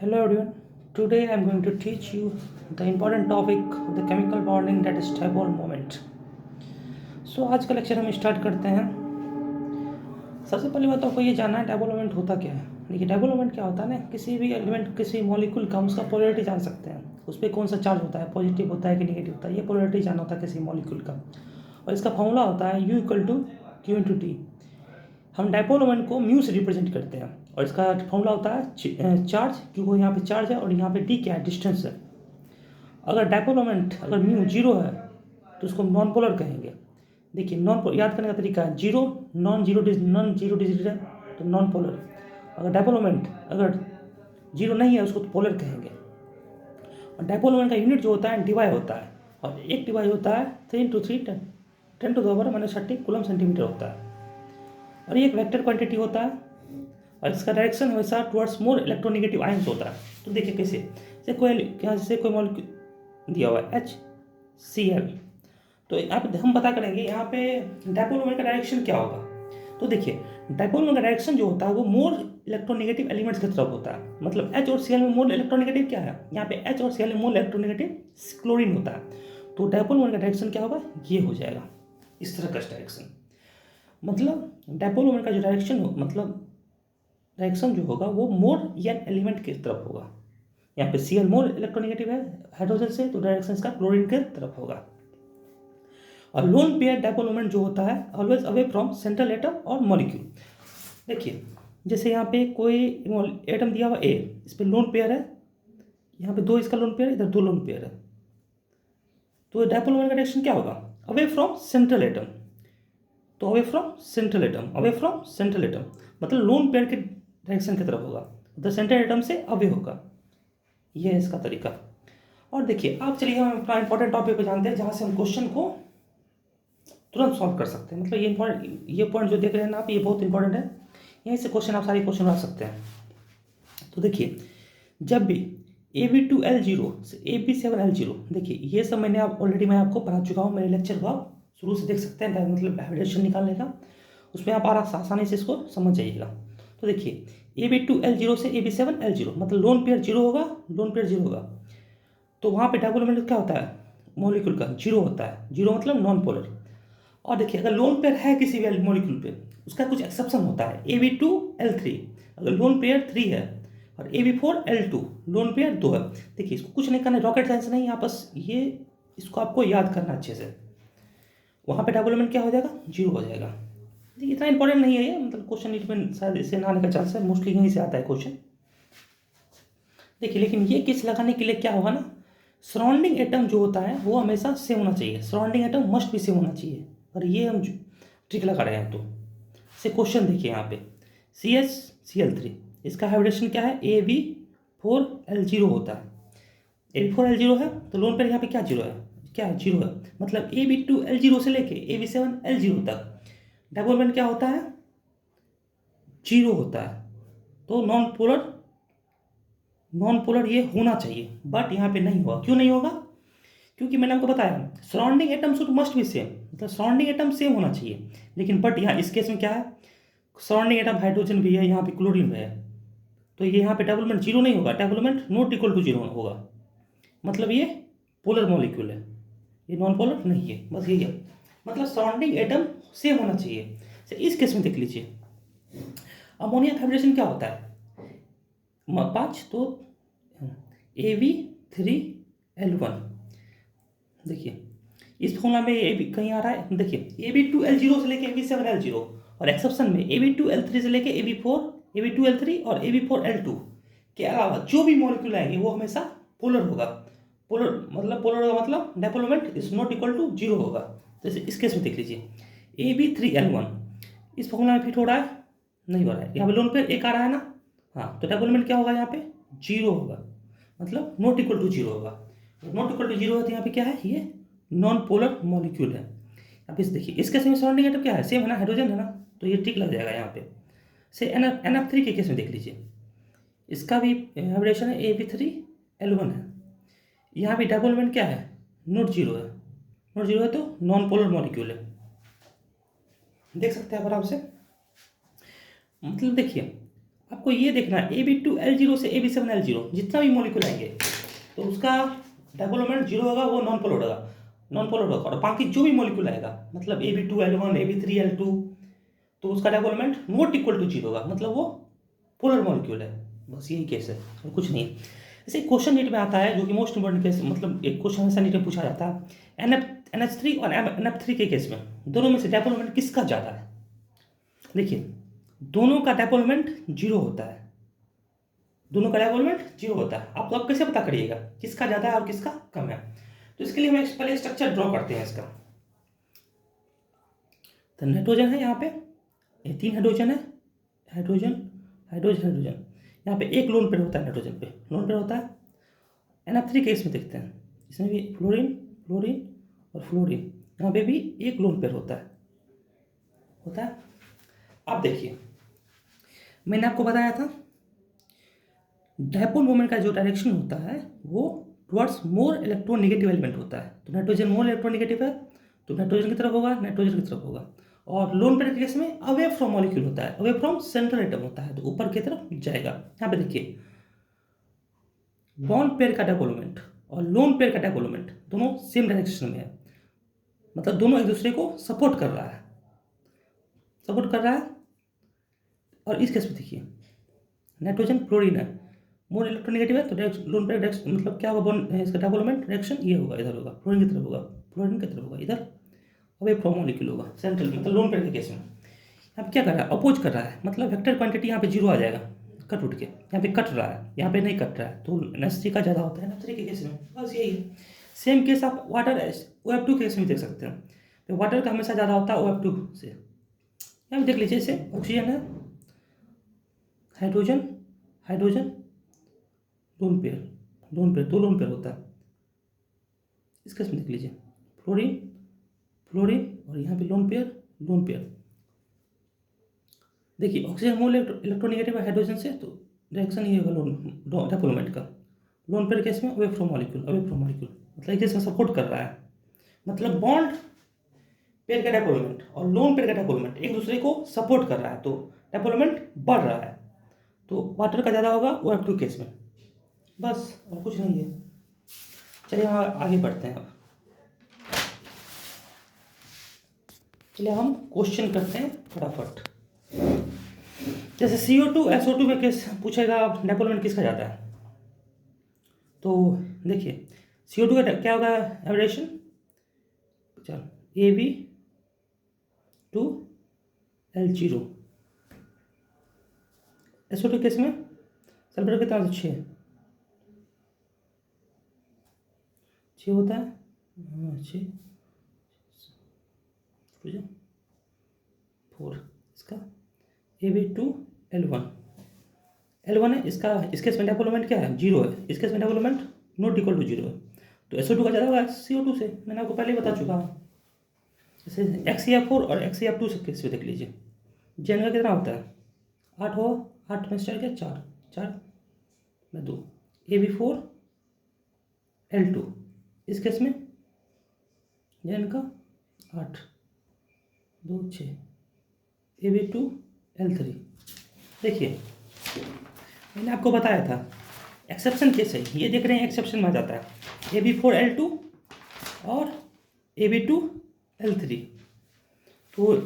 Hello everyone. Today I am going to teach you the important topic of the chemical bonding, that is dipole moment. So आज का lecture हम start करते हैं। सबसे पहली बात आपको ये जानना है dipole moment होता क्या है। देखिए dipole moment क्या होता है ना, किसी भी एलिमेंट किसी मॉलिक्यूल का हम उसका पोलैरिटी जान सकते हैं, उस पर कौन सा चार्ज होता है, पॉजिटिव होता है कि नेगेटिव होता है, ये पोलैरिटी जानना होता है किसी मॉलिक्यूल का। और इसका फॉर्मूला होता है U = Q × T। हम डाइपोल मोमेंट को म्यू से रिप्रेजेंट करते हैं और इसका फॉर्मूला होता है चार्ज, क्योंकि यहाँ पे चार्ज है और यहाँ पे डी क्या है, डिस्टेंस है। अगर डाइपोल मोमेंट अगर म्यू जीरो है तो उसको नॉन पोलर कहेंगे। देखिए याद करने का तरीका है, नॉन जीरो डिजिट है तो नॉन पोलर। अगर डाइपोल मोमेंट अगर जीरो नहीं है उसको तो पोलर कहेंगे। और डाइपोल मोमेंट का यूनिट जो होता है डिवाई होता है, और एक डिवाई होता है 3 × 3 10⁻³ कूलम सेंटीमीटर होता है। और ये एक वेक्टर क्वांटिटी होता है और इसका डायरेक्शन हमेशा टुवर्ड्स मोर इलेक्ट्रोनेगेटिव आयंस होता है। तो देखिए कैसे, जैसे कोई मॉलिक्यूल दिया हुआ है HCl, तो यहाँ पे हम पता करेंगे यहाँ पे डाइपोल मोमेंट का डायरेक्शन क्या होगा। तो देखिए डाइपोल मोमेंट का डायरेक्शन जो होता है वो मोर इलेक्ट्रोनेगेटिव एलिमेंट्स की तरफ होता है। मतलब H और Cl में मोर इलेक्ट्रोनेगेटिव क्या है, यहाँ पे H और Cl में मोर इलेक्ट्रोनेगेटिव क्लोरीन होता है। तो डाइपोल मोमेंट का डायरेक्शन क्या होगा, ये हो जाएगा इस तरह का डायरेक्शन। मतलब डाइपोल मोमेंट का जो डायरेक्शन जो होगा वो मोर एन एलिमेंट की तरफ होगा। यहाँ पे Cl मोर इलेक्ट्रोनेगेटिव है हाइड्रोजन से, तो डायरेक्शन इसका क्लोरीन की तरफ होगा। और लोन पेयर डाइपोल मोमेंट जो होता है always away from central atom और मॉलिक्यूल। देखिए जैसे यहाँ पे कोई एटम दिया हुआ ए, इस पर लोन पेयर है, यहाँ पे 2 इसका लोन पेयर है, इधर 2 लोन पेयर है, तो डाइपोल मोमेंट का डायरेक्शन क्या होगा, अवे फ्रॉम सेंट्रल एटम। तो अवे फ्रॉम सेंट्रल एटम मतलब लोन पेयर के डायरेक्शन की तरफ होगा, मतलब सेंट्रल एटम से अवे होगा। ये है इसका तरीका। और देखिए आप चलिए हम अपना इंपॉर्टेंट टॉपिक पे जानते हैं, जहाँ से हम क्वेश्चन को तुरंत सॉल्व कर सकते हैं। मतलब ये पॉइंट जो देख रहे हैं ना आप, ये बहुत इंपॉर्टेंट है, यहीं से क्वेश्चन आप सारे क्वेश्चन बना सकते हैं। तो देखिए जब भी Ab2L0 से Ab7L0, देखिए ये सब मैं आपको पढ़ा चुका हूँ, मेरे लेक्चर को आप शुरू से देख सकते हैं, मतलब हाइब्रिडेशन निकालने का, उसमें आप आसानी से इसको समझ जाइएगा। तो देखिए Ab2L0 से Ab7L0 मतलब लोन पेयर जीरो होगा, तो वहाँ पे डाइपोल मोमेंट क्या होता है, मॉलिक्यूल का जीरो होता है, जीरो मतलब नॉन पोलर। और देखिए अगर लोन पेयर है किसी भी मॉलिक्यूल पे, उसका कुछ एक्सेप्शन होता है। Ab2L3 अगर लोन पेयर 3 है और Ab4L2 लोन पेयर 2 है। देखिए इसको कुछ नहीं करना, रॉकेट साइंस नहीं, यहाँ बस ये इसको आपको याद करना अच्छे से। वहाँ पे डाइपोल मोमेंट क्या हो जाएगा, जीरो हो जाएगा। देखिए इतना इंपॉर्टेंट नहीं है ये, मतलब क्वेश्चन इसमें शायद इससे ना आने का चांस है, मोस्टली यहीं से आता है क्वेश्चन। देखिए लेकिन ये केस लगाने के लिए क्या होगा ना, सराउंडिंग एटम जो होता है वो हमेशा सेम होना चाहिए, सराउंडिंग एटम मस्ट भी सेम होना चाहिए। और ये हम ट्रिक लगा रहे हैं। तो से क्वेश्चन देखिए यहाँ पे CH इसका हाइब्रिडेशन क्या है, Ab4L0 होता है। Ab4L0 है तो लोन पेयर यहाँ पे क्या जीरो है, मतलब Ab2L0 से लेके Ab7L0 तक डाइपोल मोमेंट क्या होता है, जीरो होता है। तो नॉन पोलर ये होना चाहिए, बट यहाँ पे नहीं होगा। क्यों नहीं होगा, क्योंकि मैंने आपको बताया सराउंडिंग एटम शुड मस्ट भी सेम, मतलब सराउंडिंग एटम सेम होना चाहिए। लेकिन बट यहाँ इस केस में क्या है, सराउंडिंग एटम हाइड्रोजन भी है, यहाँ पे क्लोरीन भी है, तो ये यहाँ पे डाइपोल मोमेंट जीरो नहीं होगा, dipole moment not equal to zero होगा। मतलब ये पोलर मॉलिक्यूल है, ये नॉन पोलर नहीं है, बस यही है। मतलब सराउंडिंग एटम सेम होना चाहिए। इस केस में देख लीजिए अमोनिया का हाइब्रिडेशन क्या होता है, 5 तो Ab3L1। देखिए इस फॉर्मूला में कहीं आ रहा है, देखिए Ab2L0 से लेके Ab7L0 और एक्सेप्शन में Ab2L3 से लेके Ab2L3 और Ab4L2 के अलावा जो भी मॉलिक्यूल आएंगे वो हमेशा पोलर होगा। पोलर होगा मतलब dipole moment is not equal to zero होगा। जैसे इस केस में देख लीजिए Ab3L1 इस फॉर्मूला में फिट हो रहा है, नहीं हो रहा है, यहाँ पे लोन पेयर एक आ रहा है ना, हाँ, तो डाइपोल मोमेंट क्या होगा, यहाँ पे जीरो होगा, मतलब नॉट इक्वल टू जीरो होगा। नॉट इक्वल टू जीरो है तो यहाँ पे क्या है, ये नॉन पोलर मॉलिक्यूल है। अब इस देखिए इसके केस में सराउंडिंग एटम क्या है, सेम है ना, हाइड्रोजन है ना, तो ये टिक लग जाएगा यहाँ पे। से NF3 के केस में देख लीजिए, इसका भी हाइब्रिडेशन है Ab3L1 है, यहाँ भी डाइपोल मोमेंट क्या है, नॉट जीरो है, तो नॉन पोलर मॉलिक्यूल है। देख सकते हैं आप आराम से। मतलब देखिए आपको ये देखना है Ab2L0 से Ab7L0 जितना भी मॉलिक्यूल आएंगे तो उसका डेवलपमेंट जीरो होगा, वो नॉन पोलर होगा, नॉन पोलर होगा। और बाकी जो भी मॉलिक्यूल आएगा मतलब Ab2L1 Ab3L2 तो उसका development not equal to zero होगा, मतलब वो पोलर मॉलिक्यूल है। बस यही केस है और कुछ नहीं है। ऐसे क्वेश्चन नीट में आता है जो कि मोस्ट इंपॉर्टेंट केस, मतलब एक क्वेश्चन हमेशा नीट में पूछा जाता है NH3 और NF3 के केस में दोनों में से डेवलपमेंट किसका ज़्यादा है। देखिए दोनों का डेवलपमेंट जीरो होता है, दोनों का डेवलपमेंट जीरो होता है। आप तो आप कैसे पता करिएगा किसका ज़्यादा है और किसका कम है। तो इसके लिए हम पहले स्ट्रक्चर ड्रॉ करते हैं इसका। तो नाइट्रोजन है यहाँ पे, ये 3 हाइड्रोजन है, हाइड्रोजन हाइड्रोजन हाइड्रोजन। यहाँ पे एक लोन पेयर होता है, नाइट्रोजन पे लोन पेयर होता है। NF3 केस में देखते हैं, इसमें भी फ्लोरीन फ्लोरीन और फ्लोरीन, यहाँ पे भी एक लोन पेयर होता है। अब देखिए मैंने आपको बताया था डायपोल मोमेंट का जो डायरेक्शन होता है वो टुवर्ड्स मोर इलेक्ट्रोनेगेटिव एलिमेंट होता है। तो नाइट्रोजन मोर इलेक्ट्रोनेगेटिव है तो नाइट्रोजन की तरफ होगा, नाइट्रोजन की तरफ होगा। और लोन पेयर के केस में अवे फ्रॉम मॉलिक्यूल होता है, अवे फ्रॉम सेंट्रल एटम होता है, तो ऊपर की तरफ जाएगा। यहाँ पे देखिए बॉन्ड पेयर का डेवलपमेंट और लोन पेयर का डेवलपमेंट दोनों सेम डायरेक्शन में है, मतलब दोनों एक दूसरे को सपोर्ट कर रहा है। और इस केस में देखिए नाइट्रोजन फ्लोरीन है, मोर इलेक्ट्रोनेगेटिव है तो लोन पेयर डायरेक्शन मतलब क्या होगा, बॉन्ड इसका डेवलपमेंट डायरेक्शन ये होगा, इधर होगा, फ्लोरीन की तरफ होगा, फ्लोरीन की तरफ होगा, इधर अवे फ्रॉम मॉलिक्यूल होगा सेंट्रल, मतलब लोन पेयर के केस में। अब क्या कर रहा है, अपोज कर रहा है, मतलब वेक्टर क्वांटिटी यहाँ पे जीरो आ जाएगा, कट उठ के यहाँ पे कट रहा है, यहाँ पे नहीं कट रहा है, तो NH3 का ज़्यादा होता है NH3 के केस में। बस यही है। सेम केस आप वाटर OF2 के केस में देख सकते हैं, तो वाटर का हमेशा ज़्यादा होता है OF2 से। यहाँ देख लीजिए, जैसे ऑक्सीजन है, हाइड्रोजन हाइड्रोजन लोन पेयर दो लोन पेयर होता है। इस केस में देख लीजिए फ्लोरीन फ्लोरीन और यहाँ पे लोन पेयर। देखिए ऑक्सीजन मोल इलेक्ट्रोनेगेटिव है हाइड्रोजन से, तो डायरेक्शन ये होगा लोन डेवलपमेंट का। लोन पेयर केस में अवे फ्रॉम मॉलिक्यूल मतलब एक केस में सपोर्ट कर रहा है, मतलब बॉन्ड पेयर का डेवलपमेंट और लोन पेयर का डेवलपमेंट एक दूसरे को सपोर्ट कर रहा है, तो डेवलपमेंट बढ़ रहा है। तो वाटर का ज़्यादा होगा OF2 केस में, बस और कुछ नहीं है। चलिए हम आगे बढ़ते हैं। अब चलिए हम क्वेश्चन करते हैं फटाफट। जैसे CO2 SO2 में केस पूछेगा डेवलपमेंट किसका ज़्यादा है, तो देखिए CO2 का क्या होगा एवरेशन, चलो Ab2L0। SO2 केस में सल्फर कितना होता है, 6 होता है, 6 4। इसका Ab2L1 L1 है, इसका इस केस में डेवलपमेंट क्या है, जीरो है, इस केस में development not equal to zero है। तो SO2 का ज़्यादा होगा CO2 से, मैंने आपको पहले ही बता चुका हूँ। जैसे XeF4 और XeF2 से केस में देख लीजिए, जेन का कितना होता है 8 हो, 8 में स्टार क्या 4 में 2, Ab4L2। इस केस में जेन का 8 2 6 Ab2L3। देखिए मैंने आपको बताया था एक्सेप्शन केस है, ये देख रहे हैं एक्सेप्शन में आ जाता है Ab4L2 और Ab2L3। तो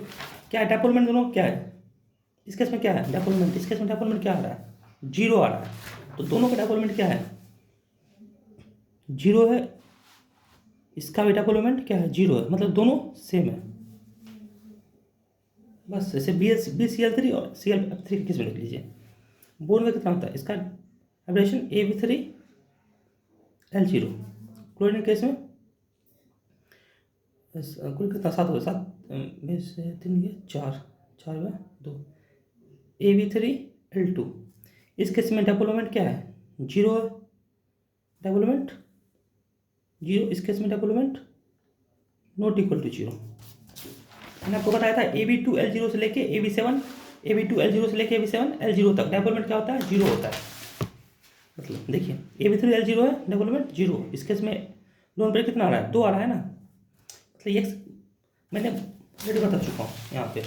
क्या है डेवलपमेंट दोनों क्या है, इस केस में क्या है डेवलपमेंट, इस केस में डेवलपमेंट क्या आ रहा है, जीरो आ रहा है। तो दोनों का डेवलपमेंट क्या है, जीरो है, इसका भी डेवलपमेंट क्या है जीरो है, मतलब दोनों सेम है। बस जैसे BCl3 और ClF3 के केस में देख लीजिए, बोन का कितना होता है, इसका एब्रेशन Ab3L0। क्लोरीन केस में कुल कितना 7 होगा, 7 में से 3 ये 4 में 2 Ab3L2। इस केस में डेवलपमेंट क्या है, जीरो है, डेवलपमेंट जीरो, इस केस में development not equal to zero. मैंने आपको बताया था Ab2L0 से लेके Ab7 Ab7L0 तक डेवलपमेंट क्या होता है, जीरो होता है। मतलब देखिए Ab3L0 है, डेवलपमेंट जीरो। इस केस में लोन पेयर कितना आ रहा है, 2 आ रहा है ना, मतलब ये मैंने ऑलरेडी बता चुका हूँ यहाँ पे।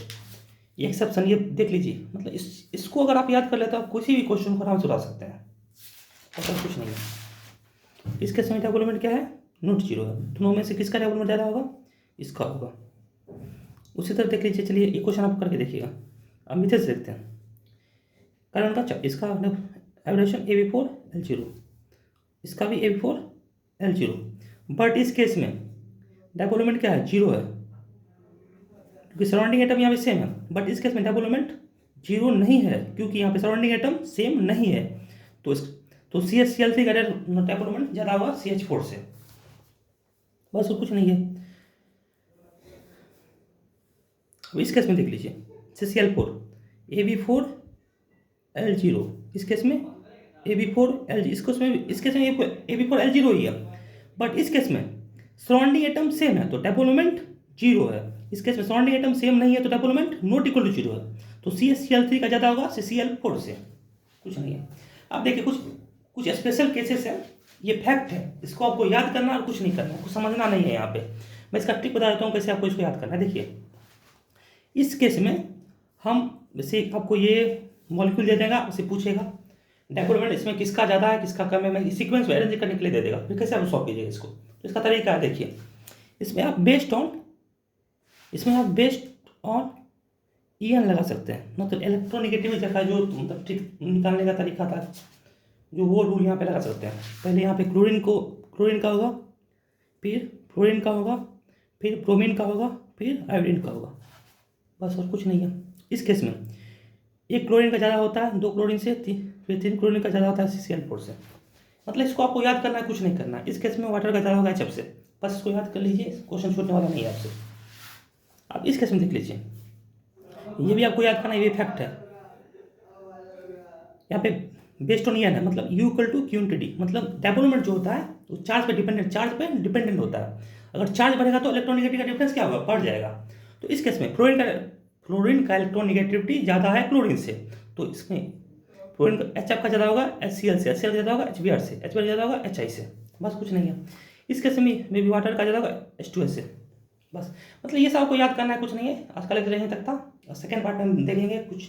ये एक्सेप्शन ये देख लीजिए, मतलब इसको अगर आप याद कर लेते हो आप किसी भी क्वेश्चन को आराम से उड़ा सकते हैं, ऐसा कुछ नहीं है। इस केस में डबल एलिमेंट क्या है, नॉट जीरो है। दोनों में से किसका डबल एलिमेंट ज़्यादा होगा, इसका होगा। उसी तरह देख लीजिए, चलिए ये क्वेश्चन आप करके देखिएगा। अब मिथेन से देखते हैं। कारण का इसका एवरेशन AB4L0, इसका भी AB4L0, बट इस केस में डायपोल मोमेंट क्या है, जीरो है, क्योंकि सराउंडिंग एटम यहाँ पे सेम है। बट इस केस में डायपोल मोमेंट जीरो नहीं है, क्योंकि यहाँ पे सराउंडिंग एटम सेम नहीं है। तो CH3 का डायपोल मोमेंट ज़्यादा होगा CH4 से, बस और कुछ नहीं है। अब इस केस में देख लीजिए, CCl4 AB4L0, इस केस में AB4L0, इस केस में AB4L0 ही है। बट इस केस में सराउंडिंग एटम सेम है तो डायपोल मोमेंट जीरो है। इस केस में सराउंडिंग एटम सेम नहीं है तो dipole moment not equal to zero है। तो CH3 का ज़्यादा होगा CCl4 से, कुछ नहीं है। अब देखिए कुछ स्पेशल केसेस हैं, ये फैक्ट है, इसको आपको याद करना और कुछ नहीं करना, कुछ समझना नहीं है। यहाँ पे मैं इसका ट्रिक बता देता हूँ कैसे आपको इसको याद करना है। देखिए इस केस में हम वैसे आपको ये मॉलिक्यूल दे देगा, उसे पूछेगा डायपोल मोमेंट इसमें किसका ज़्यादा है किसका कम है, मैं सीक्वेंस में अरेंज करने के लिए दे देगा, फिर कैसे आप सॉल्व कीजिएगा इसको। तो इसका तरीका है, देखिए इसमें आप बेस्ड ऑन EN लगा सकते हैं, मतलब इलेक्ट्रोनेगेटिविटी का जो मतलब ट्रिक निकालने का तरीका था, जो वो रूल यहाँ पे लगा सकते हैं। पहले यहाँ पे क्लोरीन का होगा, फिर फ्लोरीन का होगा, फिर ब्रोमीन का होगा, फिर आयोडीन का होगा, बस और कुछ नहीं है। इस केस में एक क्लोरीन का ज़्यादा होता है, दो क्लोरीन से फिर तीन क्लोरीन का ज़्यादा होता है CCl4 से। मतलब इसको आपको याद करना है, कुछ नहीं करना है। इस केस में वाटर का ज़्यादा होगा HF से, बस इसको याद कर लीजिए, क्वेश्चन छूटने वाला नहीं है आपसे। आप इस केस में देख लीजिए, ये भी आपको याद करना है, ये फैक्ट है। यहाँ पे बेस्ड ऑन EN है, मतलब U = Q × D, मतलब डायपोल मोमेंट जो होता है वो चार्ज पे डिपेंडेंट होता है। अगर चार्ज बढ़ेगा तो इलेक्ट्रोनेगेटिविटी का डिफरेंस क्या होगा, बढ़ जाएगा। तो इस केस में फ्लोरीन का इलेक्ट्रोनेगेटिविटी ज़्यादा है क्लोरीन से, तो इसमें फ्लोरीन का HF का ज़्यादा होगा HCl से, HCl ज़्यादा होगा HBr से, HBr ज़्यादा होगा HI से, बस कुछ नहीं है। इस केस में मे बी वाटर का ज़्यादा होगा H2S से, बस। मतलब ये सब आपको याद करना है, कुछ नहीं है। आज का लेक्चर यहीं तक था, और सेकेंड पार्ट में हम देखेंगे कुछ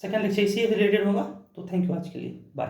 सेकेंड लेक्चर इसी रिलेटेड होगा। तो थैंक यू आज के लिए, बाय।